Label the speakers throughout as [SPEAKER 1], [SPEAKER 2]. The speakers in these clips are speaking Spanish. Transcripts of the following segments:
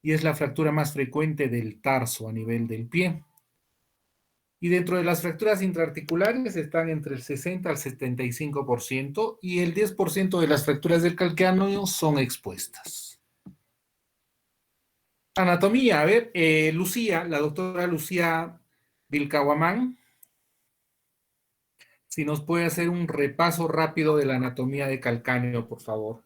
[SPEAKER 1] y es la fractura más frecuente del tarso a nivel del pie. Y dentro de las fracturas intraarticulares están entre el 60 al 75% y el 10% de las fracturas del calcáneo son expuestas. Anatomía, a ver, Lucía, la doctora Lucía Vilcahuamán, si nos puede hacer un repaso rápido de la anatomía de calcáneo, por favor.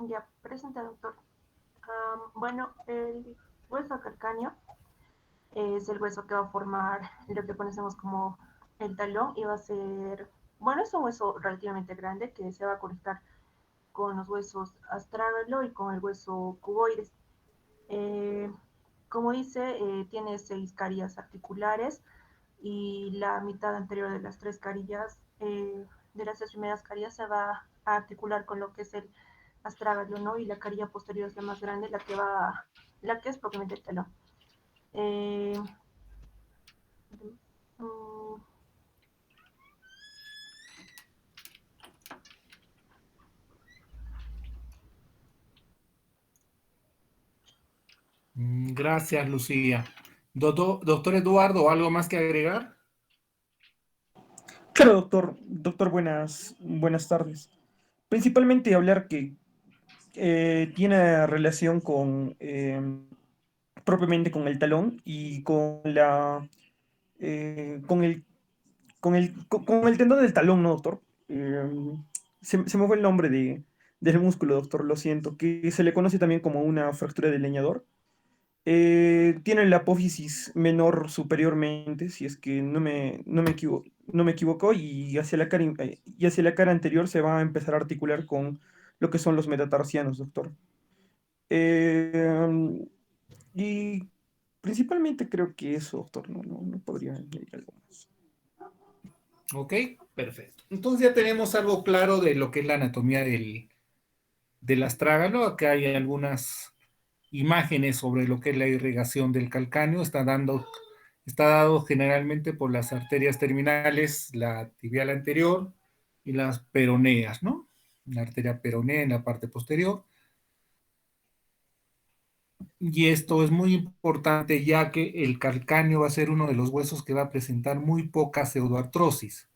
[SPEAKER 2] Ya, presente, doctor. Bueno, el hueso calcáneo es el hueso que va a formar lo que conocemos como el talón y va a ser, bueno, es un hueso relativamente grande que se va a conectar con los huesos astrágalo y con el hueso cuboides. Eh, Como dice, tiene 6 carillas articulares y la mitad anterior de las 3 carillas, de las 3 primeras carillas, se va a articular con lo que es el astrágalo, ¿no? Y la carilla posterior es la más grande, la que es propiamente el talón. Eh, mm,
[SPEAKER 1] Gracias, Lucía. Doctor Eduardo, ¿algo más que agregar?
[SPEAKER 3] Claro, doctor. Doctor, buenas tardes. Principalmente hablar que tiene relación con propiamente con el talón y con con con el tendón del talón, ¿no, doctor? Se me fue el nombre del músculo, doctor, lo siento, que se le conoce también como una fractura del leñador. Tiene la apófisis menor superiormente, si es que no me equivoco, y y hacia la cara anterior se va a empezar a articular con lo que son los metatarsianos, doctor. Eh, y principalmente creo que eso, doctor, no podría añadir algo más.
[SPEAKER 1] Ok, perfecto. Entonces ya tenemos algo claro de lo que es la anatomía del astrágalo. Acá hay algunas imágenes sobre lo que es la irrigación del calcáneo. Está dado generalmente por las arterias terminales, la tibial anterior y las peroneas, ¿no? La arteria peronea en la parte posterior. Y esto es muy importante ya que el calcáneo va a ser uno de los huesos que va a presentar muy poca pseudoartrosis.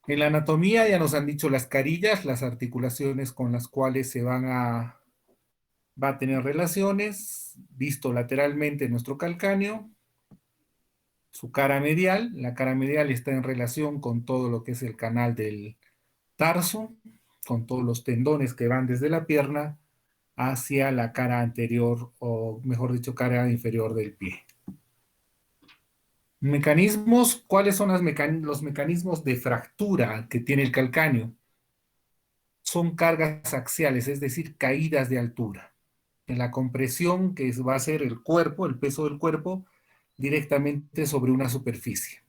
[SPEAKER 1] En la anatomía ya nos han dicho las carillas, las articulaciones con las cuales va a tener relaciones, visto lateralmente nuestro calcáneo, su cara medial. La cara medial está en relación con todo lo que es el canal del tarso, con todos los tendones que van desde la pierna hacia la cara anterior, o mejor dicho, cara inferior del pie. Mecanismos, ¿cuáles son los mecanismos de fractura que tiene el calcáneo? Son cargas axiales, es decir, caídas de altura. En la compresión que va a ser el cuerpo, el peso del cuerpo, directamente sobre una superficie.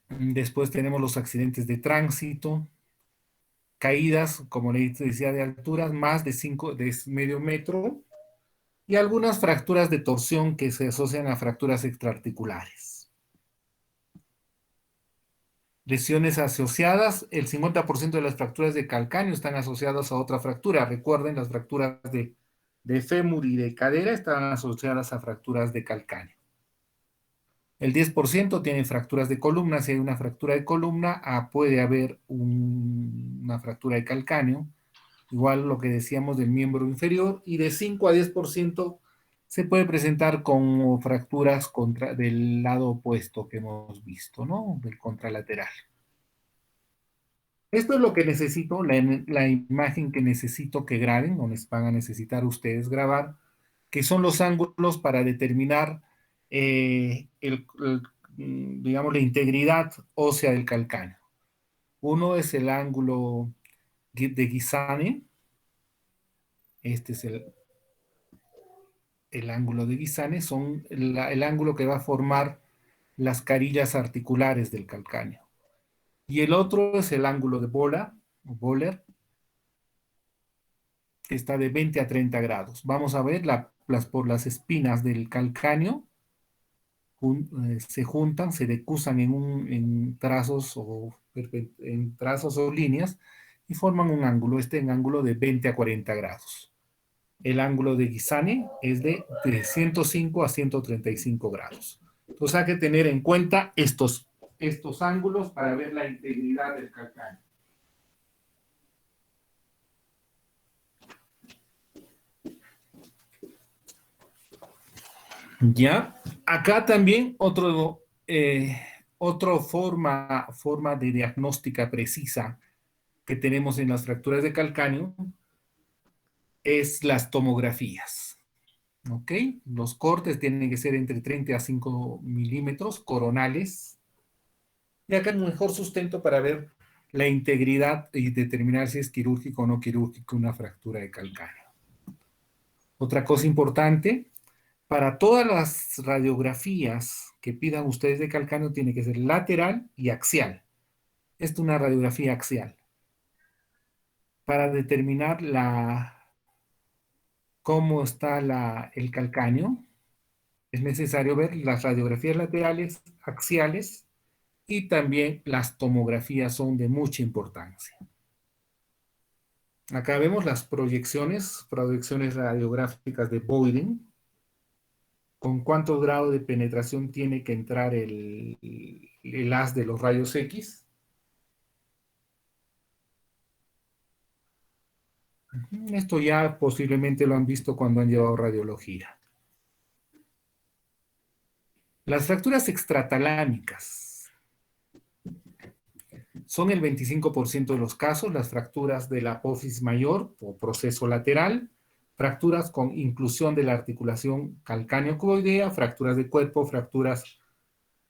[SPEAKER 1] Después tenemos los accidentes de tránsito, caídas, como le decía, de alturas más de medio metro, y algunas fracturas de torsión que se asocian a fracturas extraarticulares. Lesiones asociadas, el 50% de las fracturas de calcáneo están asociadas a otra fractura. Recuerden, las fracturas de fémur y de cadera están asociadas a fracturas de calcáneo. El 10% tiene fracturas de columna. Si hay una fractura de columna, puede haber una fractura de calcáneo. Igual lo que decíamos del miembro inferior. Y de 5 a 10% se puede presentar como fracturas del lado opuesto que hemos visto, ¿no? Del contralateral. Esto es lo que necesito, la imagen que necesito que graben, o les van a necesitar ustedes grabar, que son los ángulos para determinar, digamos, la integridad ósea del calcáneo. Uno es el ángulo de Guisane. Este es el ángulo de Guisane, son el ángulo que va a formar las carillas articulares del calcáneo. Y el otro es el ángulo de Bohler, que está de 20 a 30 grados. Vamos a ver por las espinas del calcáneo, se juntan, se decusan en trazos o líneas y forman un ángulo, en ángulo de 20 a 40 grados. El ángulo de Giussani es de 105 a 135 grados. Entonces hay que tener en cuenta estos ángulos para ver la integridad del calcáneo. Ya, acá también otra forma de diagnóstica precisa que tenemos en las fracturas de calcáneo es las tomografías. ¿Ok? Los cortes tienen que ser entre 30 a 5 milímetros coronales. Y acá un mejor sustento para ver la integridad y determinar si es quirúrgico o no quirúrgico una fractura de calcáneo. Otra cosa importante, para todas las radiografías que pidan ustedes de calcáneo tiene que ser lateral y axial. Esta es una radiografía axial. Para determinar cómo está el calcáneo, es necesario ver las radiografías laterales, axiales, y también las tomografías son de mucha importancia. Acá vemos las proyecciones radiográficas de Boyden, con cuántos grados de penetración tiene que entrar el haz de los rayos X. Esto ya posiblemente lo han visto cuando han llevado radiología. Las fracturas extratalámicas son el 25% de los casos, las fracturas de la apófisis mayor o proceso lateral, fracturas con inclusión de la articulación calcáneo-cuboidea, fracturas de cuerpo, fracturas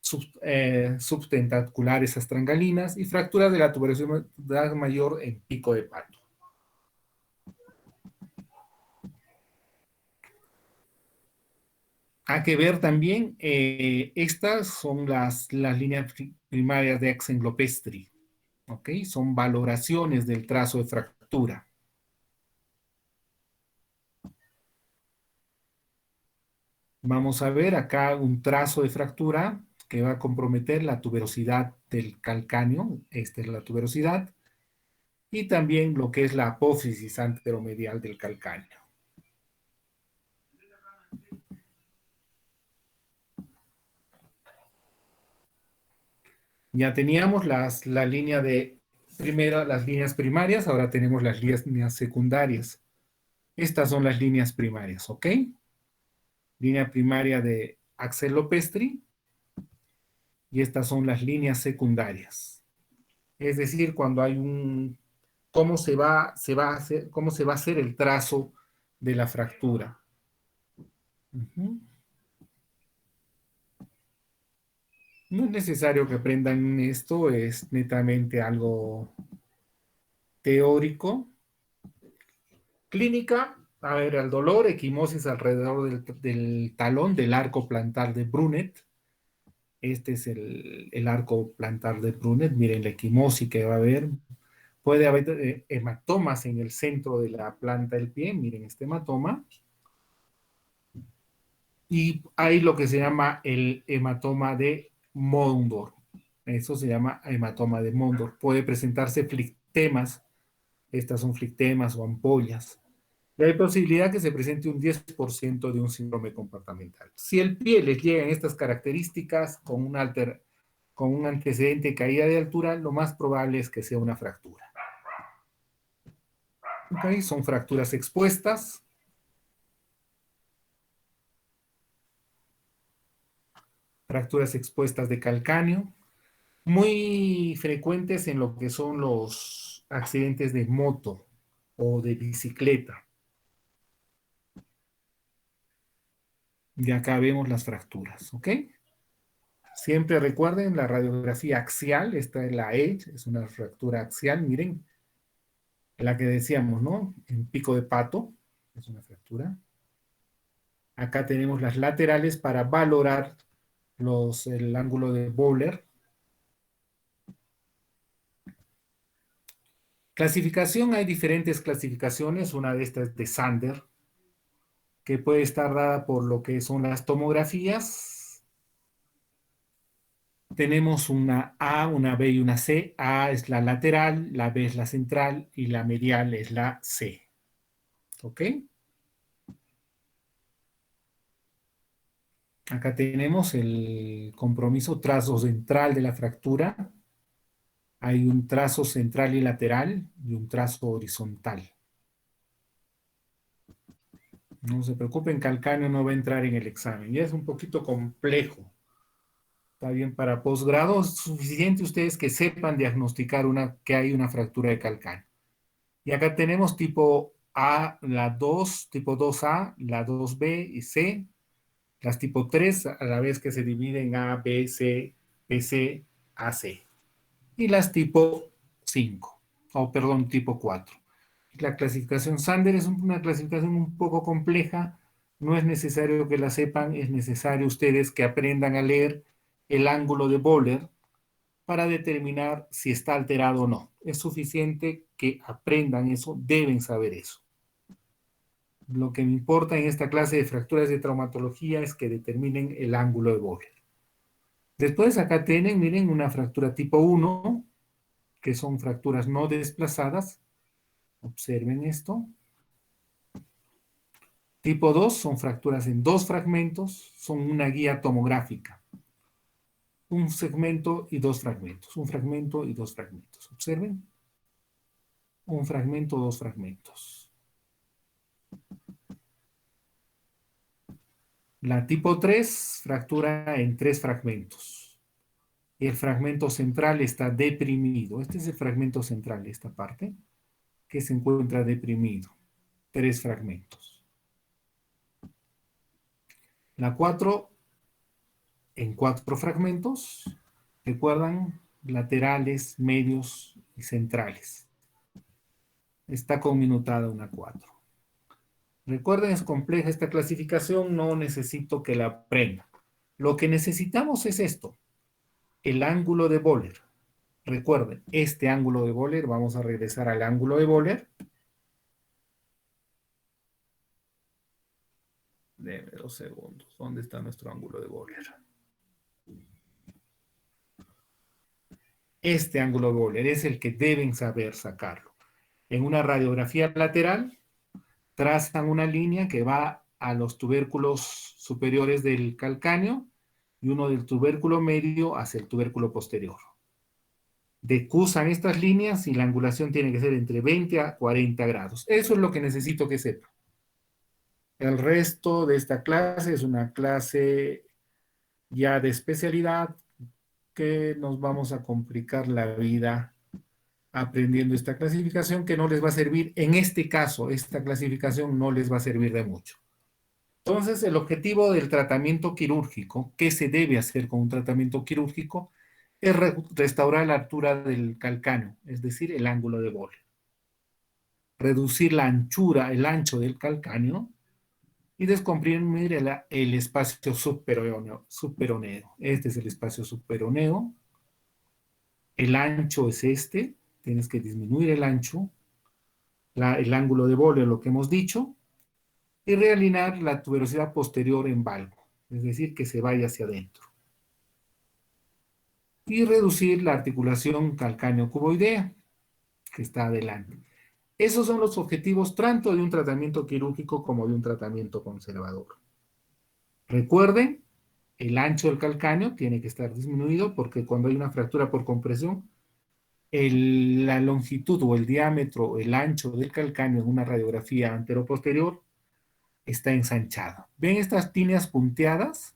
[SPEAKER 1] subtentaculares astrangalinas y fracturas de la tuberosidad mayor en pico de pato. Hay que ver también, estas son las líneas primarias de Axenglopestri, ¿ok? Son valoraciones del trazo de fractura. Vamos a ver acá un trazo de fractura que va a comprometer la tuberosidad del calcáneo, esta es la tuberosidad, y también lo que es la apófisis anteromedial del calcáneo. Ya teníamos las líneas primarias, ahora tenemos las líneas secundarias. Estas son las líneas primarias, ¿ok? Línea primaria de Axenglopestri y estas son las líneas secundarias. Es decir, cuando hay cómo se va a hacer el trazo de la fractura. No es necesario que aprendan esto, es netamente algo teórico. Clínica, a ver, el dolor, equimosis alrededor del talón, del arco plantar de Brunet. Este es el arco plantar de Brunet. Miren la equimosis que va a haber. Puede haber hematomas en el centro de la planta del pie. Miren este hematoma. Y hay lo que se llama el hematoma de Mondor. Eso se llama hematoma de Mondor. Puede presentarse flictemas. Estas son flictemas o ampollas. Y hay posibilidad que se presente un 10% de un síndrome comportamental. Si el pie les llega en estas características con un antecedente de caída de altura, lo más probable es que sea una fractura. ¿Okay? Son fracturas expuestas. Fracturas expuestas de calcáneo. Muy frecuentes en lo que son los accidentes de moto o de bicicleta. Y acá vemos las fracturas, ¿ok? Siempre recuerden la radiografía axial, esta es la Edge, es una fractura axial, miren, la que decíamos, ¿no? En pico de pato, es una fractura. Acá tenemos las laterales para valorar el ángulo de Bowler. Clasificación, hay diferentes clasificaciones, una de estas es de Sander, que puede estar dada por lo que son las tomografías, tenemos una A, una B y una C. A es la lateral, la B es la central y la medial es la C. ¿Ok? Acá tenemos el compromiso trazo central de la fractura. Hay un trazo central y lateral y un trazo horizontal. No se preocupen, calcáneo no va a entrar en el examen. Ya es un poquito complejo. Está bien, para posgrado es suficiente ustedes que sepan diagnosticar que hay una fractura de calcáneo. Y acá tenemos tipo A, la 2, tipo 2A, la 2B y C. Las tipo 3 a la vez que se dividen en A, B, C, BC, AC. Y las tipo 5, o perdón, tipo 4. La clasificación Sander es una clasificación un poco compleja. No es necesario que la sepan, es necesario ustedes que aprendan a leer el ángulo de Böhler para determinar si está alterado o no. Es suficiente que aprendan eso, deben saber eso. Lo que me importa en esta clase de fracturas de traumatología es que determinen el ángulo de Böhler. Después acá tienen, miren, una fractura tipo 1, que son fracturas no desplazadas. Observen esto. Tipo 2 son fracturas en dos fragmentos, son una guía tomográfica. Un segmento y dos fragmentos, un fragmento y dos fragmentos. Observen. Un fragmento, dos fragmentos. La tipo 3 fractura en tres fragmentos. Y el fragmento central está deprimido. Este es el fragmento central, esta parte, que se encuentra deprimido. Tres fragmentos. La 4 en cuatro fragmentos. Recuerdan, laterales, medios y centrales. Está conminutada una 4. Recuerden, es compleja esta clasificación, no necesito que la aprendan. Lo que necesitamos es esto, el ángulo de Böhler. Recuerden, este ángulo de Böhler, vamos a regresar al ángulo de Böhler. Deme 2 segundos. ¿Dónde está nuestro ángulo de Böhler? Este ángulo de Böhler es el que deben saber sacarlo. En una radiografía lateral, trazan una línea que va a los tubérculos superiores del calcáneo y uno del tubérculo medio hacia el tubérculo posterior. Decusan estas líneas y la angulación tiene que ser entre 20 a 40 grados. Eso es lo que necesito que sepan. El resto de esta clase es una clase ya de especialidad que nos vamos a complicar la vida aprendiendo esta clasificación que no les va a servir, en este caso, esta clasificación no les va a servir de mucho. Entonces, el objetivo del tratamiento quirúrgico, ¿qué se debe hacer con un tratamiento quirúrgico? Es restaurar la altura del calcáneo, es decir, el ángulo de Böhler. Reducir la anchura, el ancho del calcáneo y descomprimir el espacio subperoneo. Este es el espacio subperoneo. El ancho es este. Tienes que disminuir el ancho, el ángulo de Böhler, lo que hemos dicho, y realinear la tuberosidad posterior en valgo, es decir, que se vaya hacia adentro. Y reducir la articulación calcáneo-cuboidea, que está adelante. Esos son los objetivos tanto de un tratamiento quirúrgico como de un tratamiento conservador. Recuerden, el ancho del calcáneo tiene que estar disminuido porque cuando hay una fractura por compresión, la longitud o el diámetro, el ancho del calcáneo en una radiografía anteroposterior está ensanchado. ¿Ven estas líneas punteadas?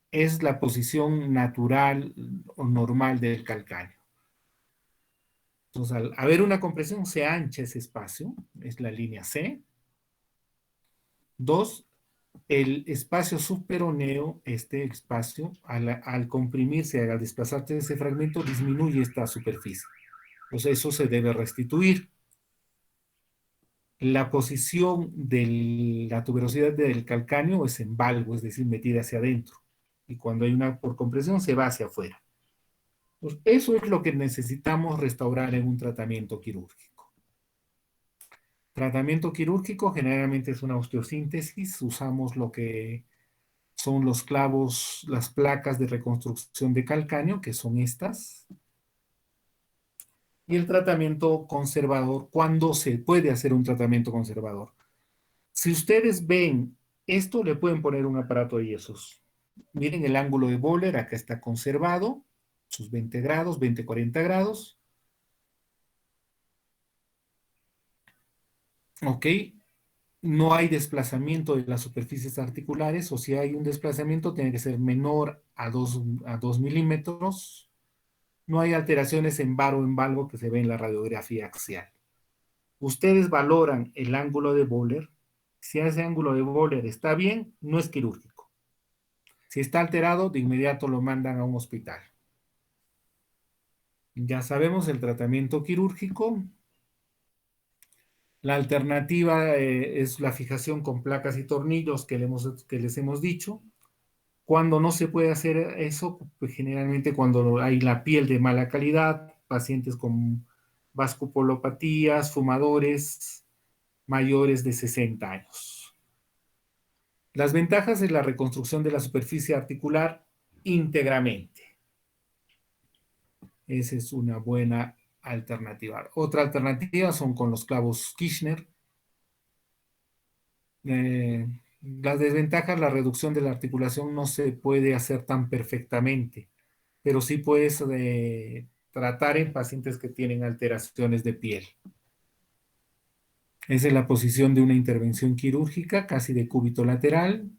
[SPEAKER 1] Es la posición natural o normal del calcáneo. Entonces, al haber una compresión, se ancha ese espacio, es la línea C. 2, el espacio subperoneo, este espacio, al comprimirse, al desplazarse de ese fragmento, disminuye esta superficie. Pues eso se debe restituir. La posición de la tuberosidad del calcáneo es en valgo, es decir, metida hacia adentro. Y cuando hay una por compresión, se va hacia afuera. Pues eso es lo que necesitamos restaurar en un tratamiento quirúrgico. Tratamiento quirúrgico generalmente es una osteosíntesis. Usamos lo que son los clavos, las placas de reconstrucción de calcáneo, que son estas. Y el tratamiento conservador, ¿cuándo se puede hacer un tratamiento conservador? Si ustedes ven esto, le pueden poner un aparato de yesos. Miren el ángulo de Böhler, acá está conservado, sus 20 grados, 20, 40 grados. Ok, no hay desplazamiento de las superficies articulares, o si hay un desplazamiento, tiene que ser menor a 2 milímetros. No hay alteraciones en bar o en valgo que se ve en la radiografía axial. Ustedes valoran el ángulo de Böhler. Si ese ángulo de Böhler está bien, no es quirúrgico. Si está alterado, de inmediato lo mandan a un hospital. Ya sabemos el tratamiento quirúrgico. La alternativa es la fijación con placas y tornillos que les hemos dicho. Cuando no se puede hacer eso, pues generalmente cuando hay la piel de mala calidad, pacientes con vasculopatías, fumadores mayores de 60 años. Las ventajas es la reconstrucción de la superficie articular íntegramente. Esa es una buena alternativa. Otra alternativa son con los clavos Kirchner. Las desventajas, la reducción de la articulación no se puede hacer tan perfectamente, pero sí puedes tratar en pacientes que tienen alteraciones de piel. Esa es la posición de una intervención quirúrgica, casi de cúbito lateral.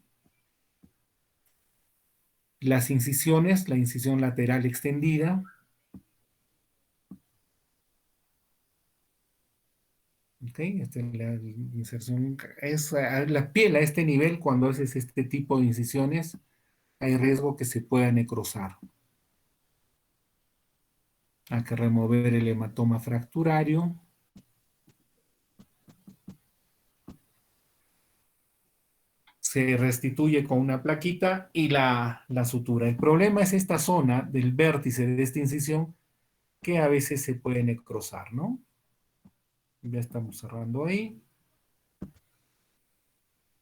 [SPEAKER 1] Las incisiones, la incisión lateral extendida. Ok, esta es la inserción. Es la piel a este nivel, cuando haces este tipo de incisiones, hay riesgo que se pueda necrosar. Hay que remover el hematoma fracturario. Se restituye con una plaquita y la sutura. El problema es esta zona del vértice de esta incisión que a veces se puede necrosar, ¿no? Ya estamos cerrando ahí.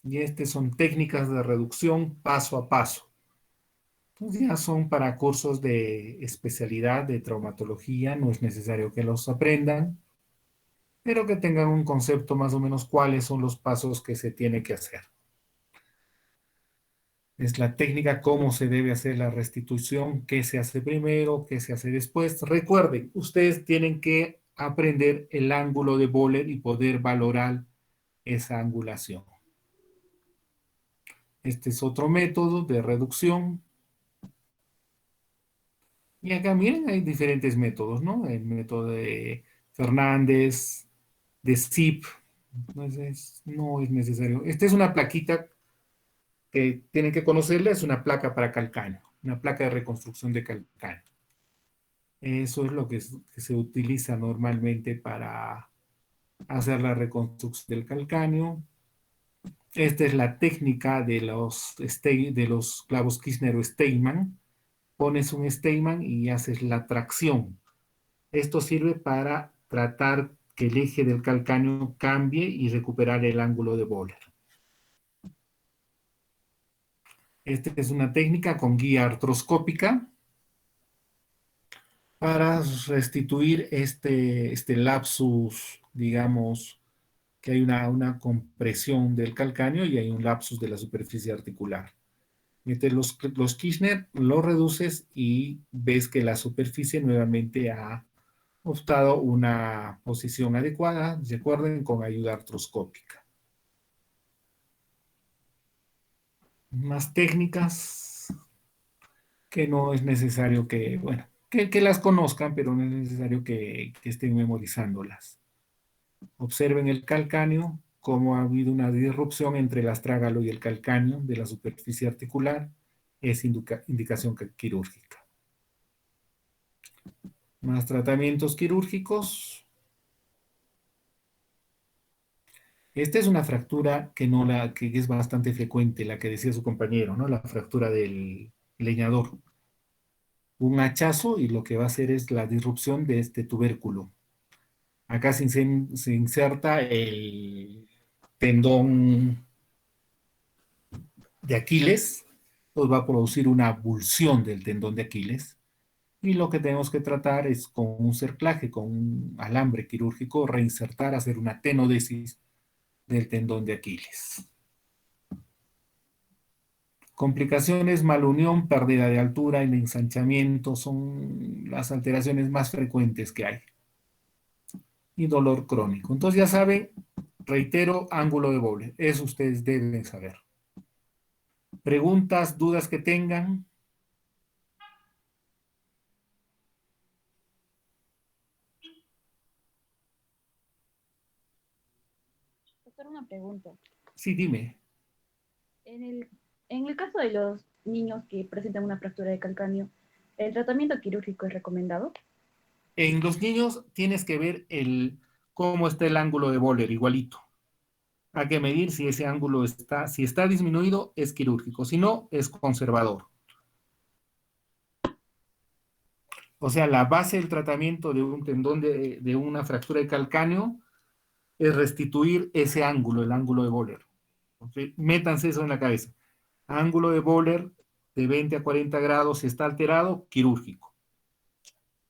[SPEAKER 1] Y estas son técnicas de reducción paso a paso. Entonces ya son para cursos de especialidad de traumatología, no es necesario que los aprendan, pero que tengan un concepto más o menos cuáles son los pasos que se tiene que hacer. Es la técnica, cómo se debe hacer la restitución, qué se hace primero, qué se hace después. Recuerden, ustedes tienen que aprender el ángulo de Böhler y poder valorar esa angulación. Este es otro método de reducción. Y acá miren, hay diferentes métodos, ¿no? El método de Fernández, de Zip. Entonces, no es necesario. Esta es una plaquita que tienen que conocerla, es una placa para calcáneo, una placa de reconstrucción de calcáneo. Eso es lo que se utiliza normalmente para hacer la reconstrucción del calcáneo. Esta es la técnica de los clavos Kirchner o Steinmann. Pones un Steinmann y haces la tracción. Esto sirve para tratar que el eje del calcáneo cambie y recuperar el ángulo de Böhler. Esta es una técnica con guía artroscópica para restituir este lapsus, digamos, que hay una compresión del calcáneo y hay un lapsus de la superficie articular. Metes los Kirchner, los reduces y ves que la superficie nuevamente ha optado una posición adecuada, recuerden, con ayuda artroscópica. Más técnicas que no es necesario que, bueno, que las conozcan, pero no es necesario que estén memorizándolas. Observen el calcáneo, cómo ha habido una disrupción entre el astrágalo y el calcáneo de la superficie articular, es indicación quirúrgica. Más tratamientos quirúrgicos. Esta es una fractura que es bastante frecuente, la que decía su compañero, ¿no? La fractura del leñador. Un hachazo y lo que va a hacer es la disrupción de este tubérculo. Acá se inserta el tendón de Aquiles Entonces va a producir una abulsión del tendón de Aquiles. Y lo que tenemos que tratar es con un cerclaje, con un alambre quirúrgico, reinsertar, hacer una tenodesis del tendón de Aquiles. Complicaciones, malunión, pérdida de altura y de ensanchamiento son las alteraciones más frecuentes que hay. Y dolor crónico. Entonces ya saben, reitero, ángulo de Bowler. Eso ustedes deben saber. Preguntas, dudas que tengan.
[SPEAKER 4] Doctor, una pregunta.
[SPEAKER 1] Sí, dime.
[SPEAKER 4] En el caso de los niños que presentan una fractura de calcáneo, ¿el tratamiento quirúrgico es recomendado?
[SPEAKER 1] En los niños tienes que ver cómo está el ángulo de Bowler, igualito. Hay que medir si ese ángulo está, si está disminuido, es quirúrgico, si no, es conservador. O sea, la base del tratamiento de un tendón de una fractura de calcáneo es restituir ese ángulo, el ángulo de Bowler. ¿Okay? Métanse eso en la cabeza. Ángulo de Bowler de 20 a 40 grados, si está alterado, quirúrgico.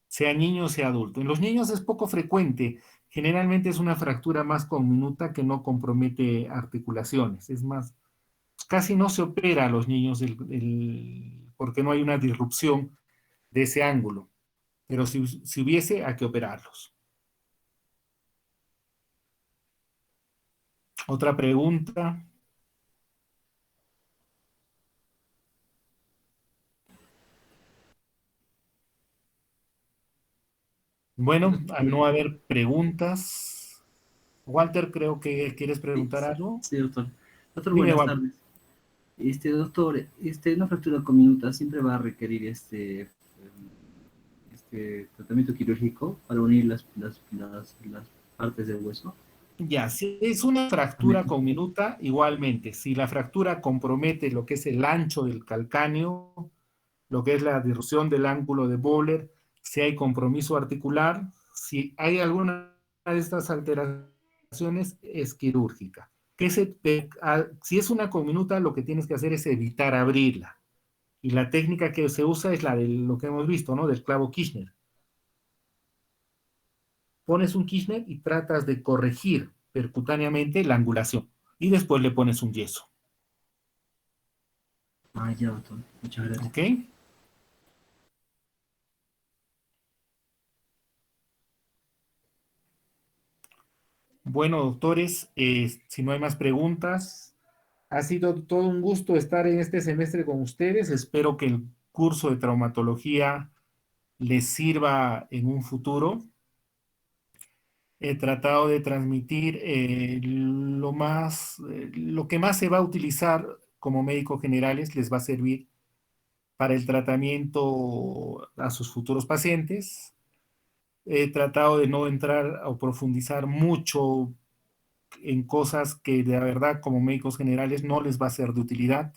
[SPEAKER 1] Sea niño, sea adulto. En los niños es poco frecuente. Generalmente es una fractura más conminuta que no compromete articulaciones. Es más, casi no se opera a los niños porque no hay una disrupción de ese ángulo. Pero si hubiese, hay que operarlos. Otra pregunta. Bueno, al no haber preguntas, Walter, creo que quieres
[SPEAKER 5] Sí,
[SPEAKER 1] preguntar algo.
[SPEAKER 5] sí, doctor. Doctor,
[SPEAKER 1] Dime,
[SPEAKER 5] buenas
[SPEAKER 1] Walter.
[SPEAKER 5] tardes. Doctor, una fractura comminuta siempre va a requerir tratamiento quirúrgico para unir las partes del hueso.
[SPEAKER 1] Ya, si es una fractura conminuta, igualmente, si la fractura compromete lo que es el ancho del calcáneo, lo que es la disrupción del ángulo de Bowler, si hay compromiso articular, si hay alguna de estas alteraciones, es quirúrgica. Si es una conminuta, lo que tienes que hacer es evitar abrirla. Y la técnica que se usa es la de lo que hemos visto, ¿no? Del clavo Kirchner. Pones un Kirchner y tratas de corregir percutáneamente la angulación. Y después le pones un yeso.
[SPEAKER 5] Ah, ya, doctor. Muchas gracias.
[SPEAKER 1] ¿Ok? Bueno, doctores, si no hay más preguntas, ha sido todo un gusto estar en este semestre con ustedes. Espero que el curso de traumatología les sirva en un futuro. He tratado de transmitir lo que más se va a utilizar como médicos generales, les va a servir para el tratamiento a sus futuros pacientes. He tratado de no entrar o profundizar mucho en cosas que de verdad como médicos generales no les va a ser de utilidad,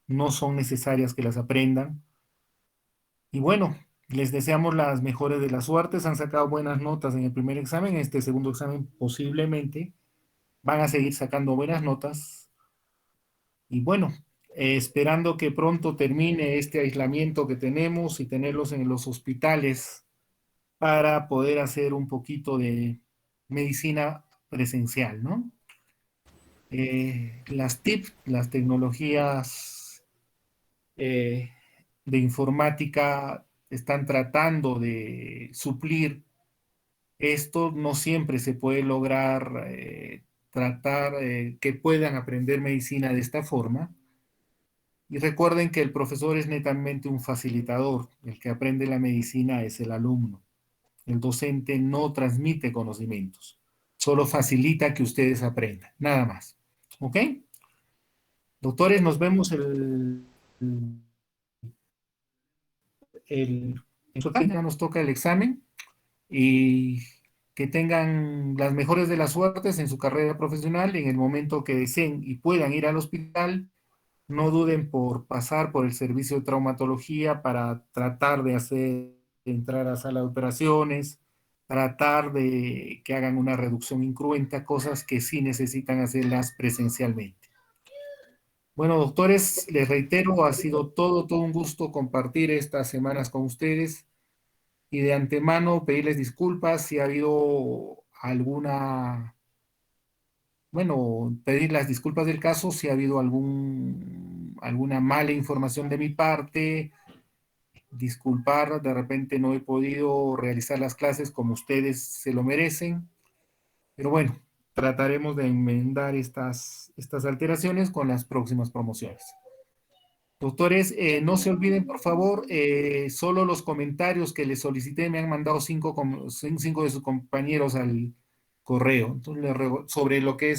[SPEAKER 1] no son necesarias que las aprendan. Y bueno, les deseamos las mejores de las suertes, han sacado buenas notas en el primer examen, en este segundo examen posiblemente van a seguir sacando buenas notas. Y bueno, esperando que pronto termine este aislamiento que tenemos y tenerlos en los hospitales para poder hacer un poquito de medicina presencial, ¿no? Las TIC, las tecnologías de informática están tratando de suplir esto, no siempre se puede lograr tratar que puedan aprender medicina de esta forma. Y recuerden que el profesor es netamente un facilitador, el que aprende la medicina es el alumno. El docente no transmite conocimientos, solo facilita que ustedes aprendan, nada más. ¿Ok? Doctores, nos vemos ya nos toca el examen y que tengan las mejores de las suertes en su carrera profesional en el momento que deseen y puedan ir al hospital. No duden por pasar por el servicio de traumatología para tratar de hacer entrar a sala de operaciones, tratar de que hagan una reducción incruenta, cosas que sí necesitan hacerlas presencialmente. Bueno, doctores, les reitero, ha sido todo un gusto compartir estas semanas con ustedes y de antemano pedirles disculpas si ha habido alguna, bueno, pedir las disculpas del caso si ha habido alguna mala información de mi parte, disculpar, de repente no he podido realizar las clases como ustedes se lo merecen, pero bueno, trataremos de enmendar estas alteraciones con las próximas promociones. Doctores, no se olviden, por favor, solo los comentarios que les solicité me han mandado cinco de sus compañeros al correo. Entonces, sobre lo que es